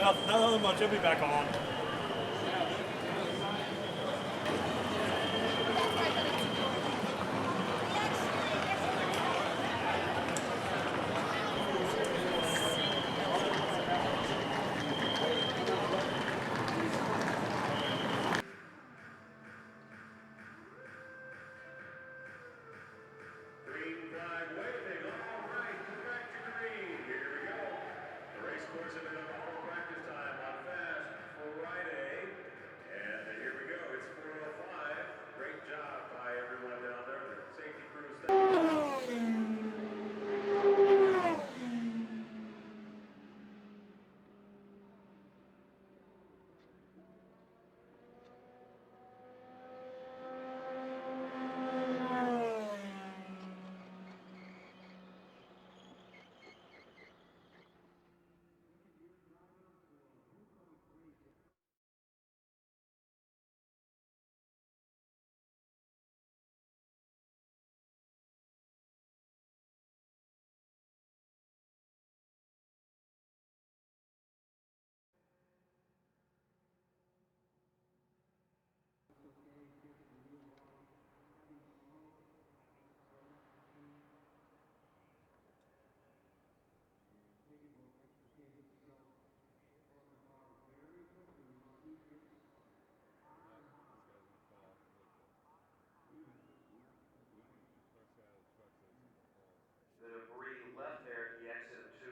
nothing much. He'll be back on. The debris left there at the exit of 2.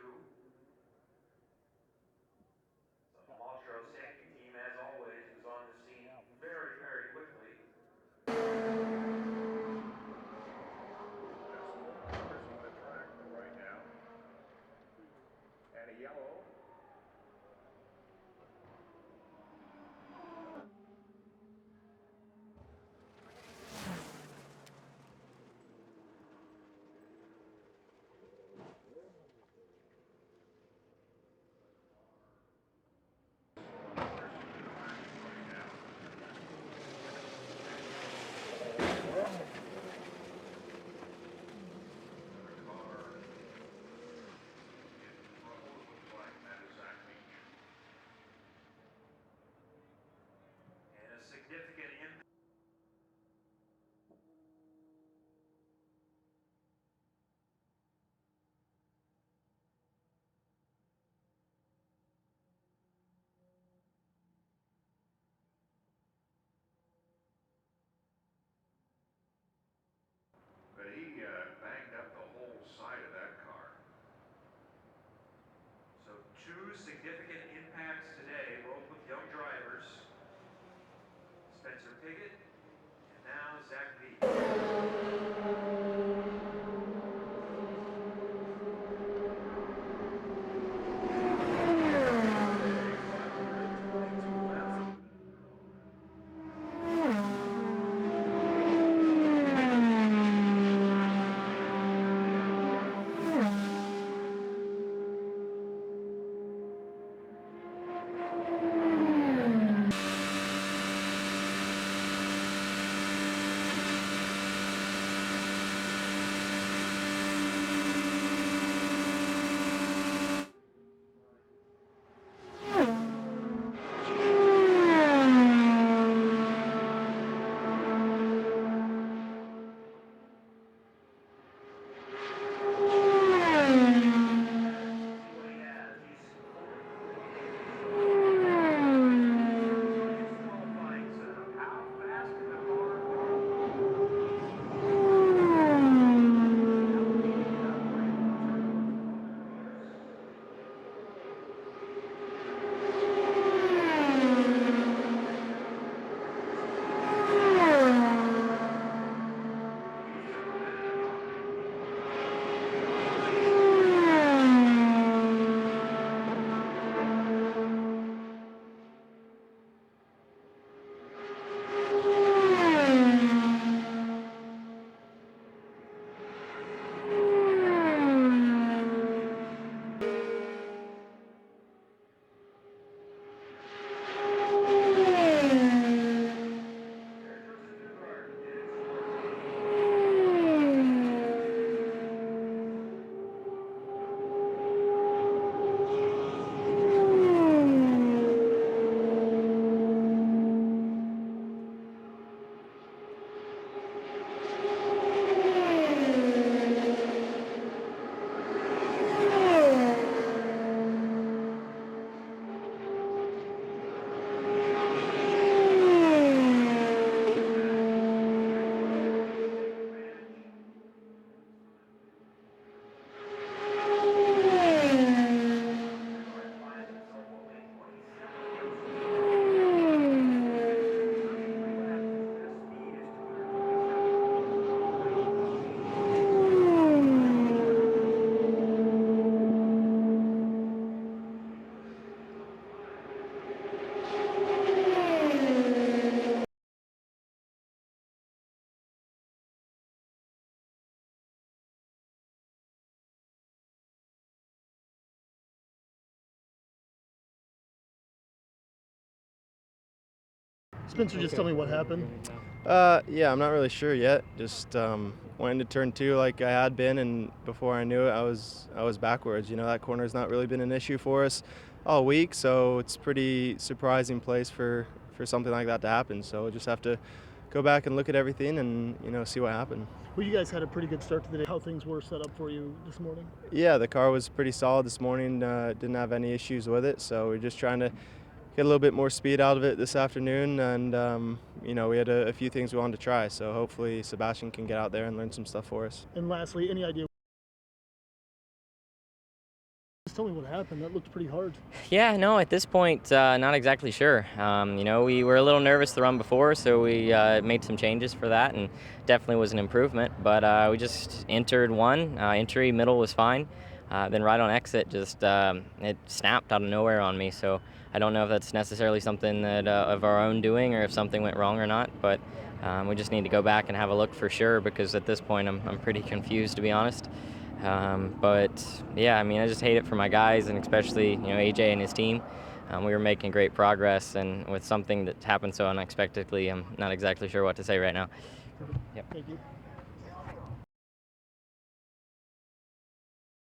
The Montreux safety team, as always, was on the scene very, very quickly. There's on the track right now. And a yellow. Significant impact. But he banged up the whole side of that car. So 2 significant impacts today, both with young drivers. Spencer Pigot, and now Zach Veach. Spencer, just tell me what happened. Yeah, I'm not really sure yet. Just went into turn 2 like I had been, and before I knew it, I was backwards. You know, that corner's not really been an issue for us all week, so it's pretty surprising place for something like that to happen. So we'll just have to go back and look at everything and, you know, see what happened. Well, you guys had a pretty good start to the day. How things were set up for you this morning? Yeah, the car was pretty solid this morning. Didn't have any issues with it, so we're just trying to get a little bit more speed out of it this afternoon, and you know, we had a few things we wanted to try, so hopefully Sebastien can get out there and learn some stuff for us. And lastly, any idea? Just tell me what happened. That looked pretty hard. Yeah, no, at this point, not exactly sure. You know, we were a little nervous the run before, so we made some changes for that, and definitely was an improvement. But we just entered one. Entry, middle was fine. Then right on exit, just it snapped out of nowhere on me. So I don't know if that's necessarily something that of our own doing or if something went wrong or not. But we just need to go back and have a look for sure, because at this point I'm pretty confused, to be honest. But yeah, I mean, I just hate it for my guys, and especially, you know, AJ and his team. We were making great progress, and with something that happened so unexpectedly, I'm not exactly sure what to say right now. Yep. Thank you.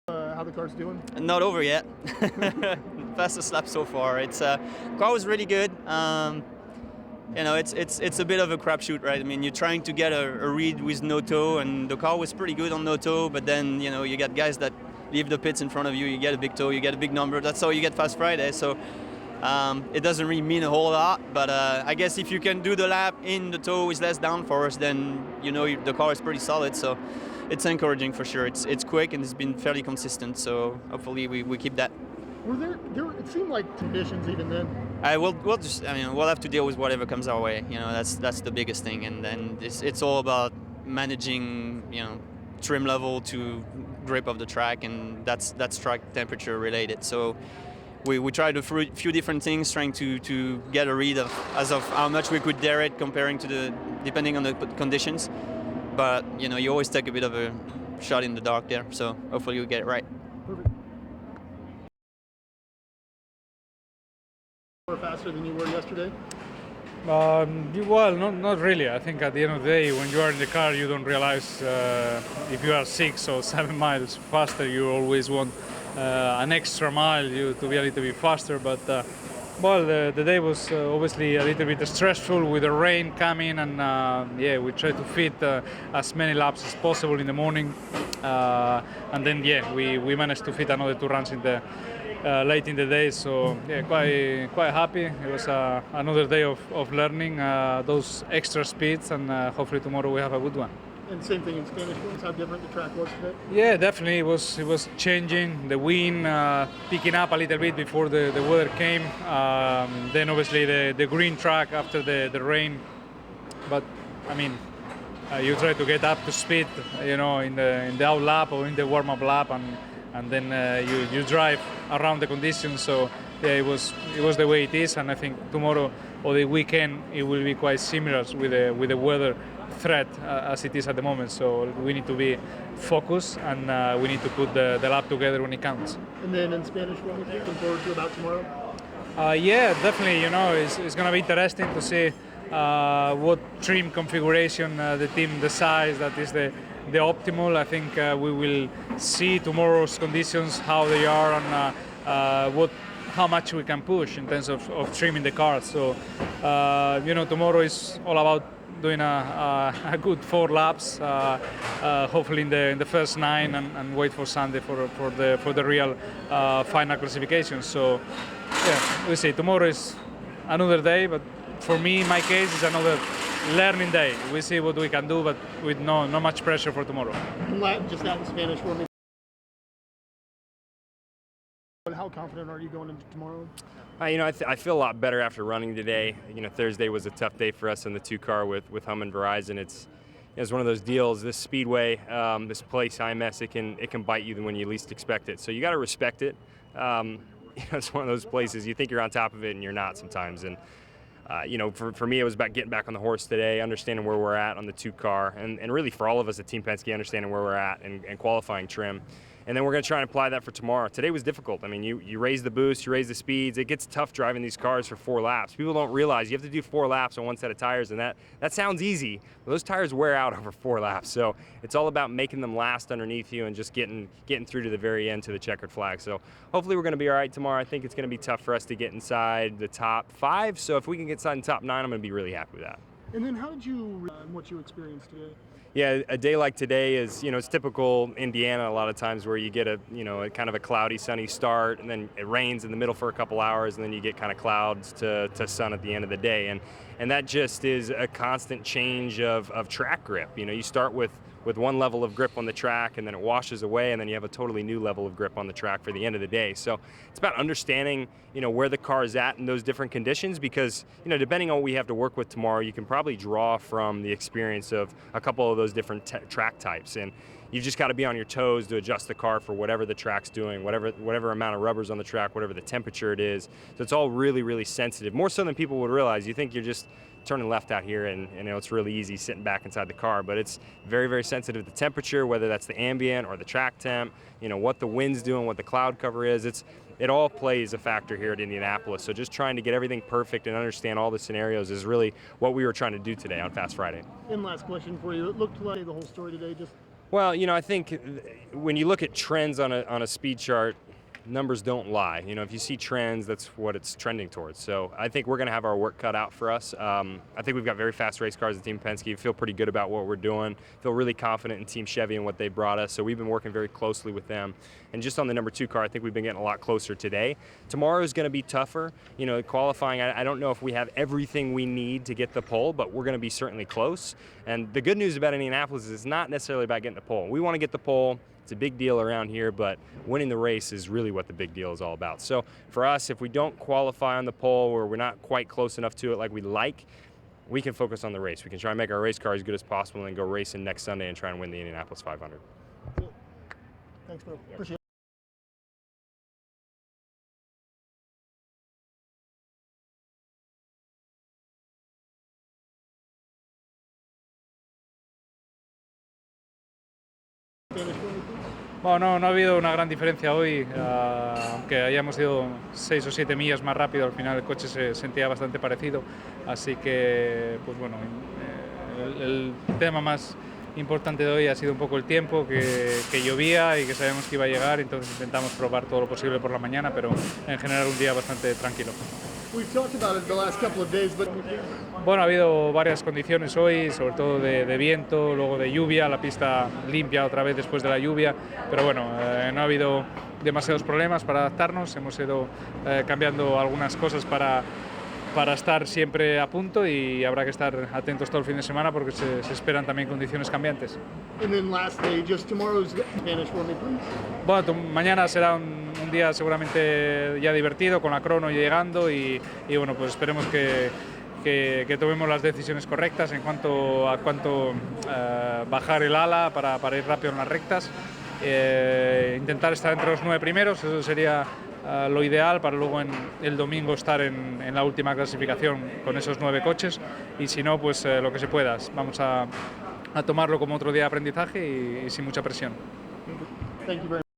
How the car's doing? Not over yet. Fastest lap so far. It's car was really good. You know, it's a bit of a crapshoot, right? I mean, you're trying to get a read with no toe, and the car was pretty good on no toe, but then, you know, you got guys that leave the pits in front of you, you get a big toe, you get a big number. That's how you get Fast Friday. So it doesn't really mean a whole lot, but I guess if you can do the lap in the toe with less downforce, then, you know, the car is pretty solid. So it's encouraging for sure. It's quick and it's been fairly consistent. So hopefully we keep that. Were there? It seemed like conditions even then. We'll have to deal with whatever comes our way. You know, that's the biggest thing, and then it's all about managing, you know, trim level to grip of the track, and that's track temperature related. So we tried a few different things, trying to get a read of how much we could dare it, depending on the conditions. But, you know, you always take a bit of a shot in the dark there. So hopefully we get it right. Perfect. Faster than you were yesterday? Well, not really. I think at the end of the day, when you are in the car, you don't realize if you are 6 or 7 miles faster. You always want an extra mile to be a little bit faster. But well, the day was obviously a little bit stressful with the rain coming, and yeah, we tried to fit as many laps as possible in the morning, and then yeah, we managed to fit another 2 runs in the late in the day. So yeah, quite happy. It was another day of learning those extra speeds, and hopefully tomorrow we have a good one. And same thing in Spanish wings, how different the track was today? Yeah, definitely. It was changing, the wind picking up a little bit before the weather came. Then obviously the green track after the rain. But I mean, you try to get up to speed, you know, in the out lap or in the warm up lap, and then you drive around the conditions. So yeah, it was the way it is, and I think tomorrow or the weekend it will be quite similar with the weather threat as it is at the moment. So we need to be focused, and we need to put the lap together when it counts. And then in Spanish, what are you looking forward to about tomorrow? Yeah, definitely. You know, it's going to be interesting to see what trim configuration the team decides that is the optimal. I think we will see tomorrow's conditions, how they are, and how much we can push in terms of trimming the car. So you know, tomorrow is all about doing a good 4 laps, hopefully in the first 9, and wait for Sunday for the real final classification. So yeah, we'll see. Tomorrow is another day, but for me, in my case, it's another learning day. We see what we can do, but with no much pressure for tomorrow. Just that in Spanish for me. How confident are you going into tomorrow? You know, I feel a lot better after running today. You know, Thursday was a tough day for us in the 2 car with Hum and Verizon. It's one of those deals. This speedway, this place, IMS, it can bite you when you least expect it. So you got to respect it. You know, it's one of those places you think you're on top of it and you're not sometimes. And you know, for me, it was about getting back on the horse today, understanding where we're at on the 2 car, and really for all of us at Team Penske, understanding where we're at and qualifying trim. and then we're going to try and apply that for tomorrow. Today was difficult. I mean, you raise the boost, you raise the speeds. It gets tough driving these cars for 4 laps. People don't realize you have to do 4 laps on one set of tires, and that sounds easy, but those tires wear out over 4 laps. So it's all about making them last underneath you and just getting through to the very end to the checkered flag. So hopefully we're going to be all right tomorrow. I think it's going to be tough for us to get inside the top 5. So if we can get inside the top 9, I'm going to be really happy with that. And then how did you what you experienced today? Yeah, a day like today is, it's typical Indiana a lot of times where you get a kind of a cloudy, sunny start, and then it rains in the middle for a couple hours, and then you get kind of clouds to sun at the end of the day. And that just is a constant change of track grip. You start with one level of grip on the track, and then it washes away, and then you have a totally new level of grip on the track for the end of the day. So it's about understanding, where the car is at in those different conditions, because, depending on what we have to work with tomorrow, you can probably draw from the experience of a couple of those different track types. And you've just got to be on your toes to adjust the car for whatever the track's doing, whatever amount of rubber's on the track, whatever the temperature it is. So it's all really, really sensitive, more so than people would realize. You think you're just turning left out here and it's really easy sitting back inside the car, but it's very, very sensitive to temperature, whether that's the ambient or the track temp, what the wind's doing, what the cloud cover is. It all plays a factor here at Indianapolis. So just trying to get everything perfect and understand all the scenarios is really what we were trying to do today on Fast Friday. And last question for you. It looked like the whole story today just... Well, I think when you look at trends on a speed chart, numbers don't lie. If you see trends, that's what it's trending towards. So I think we're going to have our work cut out for us. I think we've got very fast race cars at Team Penske. Feel pretty good about what we're doing. Feel really confident in Team Chevy and what they brought us. So we've been working very closely with them. And just on the number 2 car, I think we've been getting a lot closer today. Tomorrow is going to be tougher. Qualifying, I don't know if we have everything we need to get the pole, but we're going to be certainly close. And the good news about Indianapolis is it's not necessarily about getting the pole. We want to get the pole. It's a big deal around here, but winning the race is really what the big deal is all about. So for us, if we don't qualify on the pole or we're not quite close enough to it like we'd like, we can focus on the race. We can try and make our race car as good as possible and go racing next Sunday and try and win the Indianapolis 500. Thanks, bro. Appreciate it. Bueno, no ha habido una gran diferencia hoy, aunque hayamos ido 6 o 7 millas más rápido, al final el coche se sentía bastante parecido, así que, pues bueno, el tema más importante de hoy ha sido un poco el tiempo, que llovía y que sabíamos que iba a llegar, entonces intentamos probar todo lo posible por la mañana, pero en general un día bastante tranquilo. We've talked about it the last couple of days, but... Bueno, ha habido varias condiciones hoy, sobre todo de viento, luego de lluvia, la pista limpia otra vez después de la lluvia, pero bueno, no ha habido demasiados problemas para adaptarnos, hemos ido cambiando algunas cosas para estar siempre a punto y habrá que estar atentos todo el fin de semana porque se esperan también condiciones cambiantes. And then lastly, just tomorrow's Spanish for me, please. Bueno, mañana será un día seguramente ya divertido con la crono llegando y bueno, pues esperemos que tomemos las decisiones correctas en cuanto a bajar el ala para ir rápido en las rectas, intentar estar entre los 9 primeros, eso sería lo ideal para luego el domingo estar en la última clasificación con esos 9 coches y si no, pues lo que se pueda. Vamos a tomarlo como otro día de aprendizaje y sin mucha presión. Thank you very much.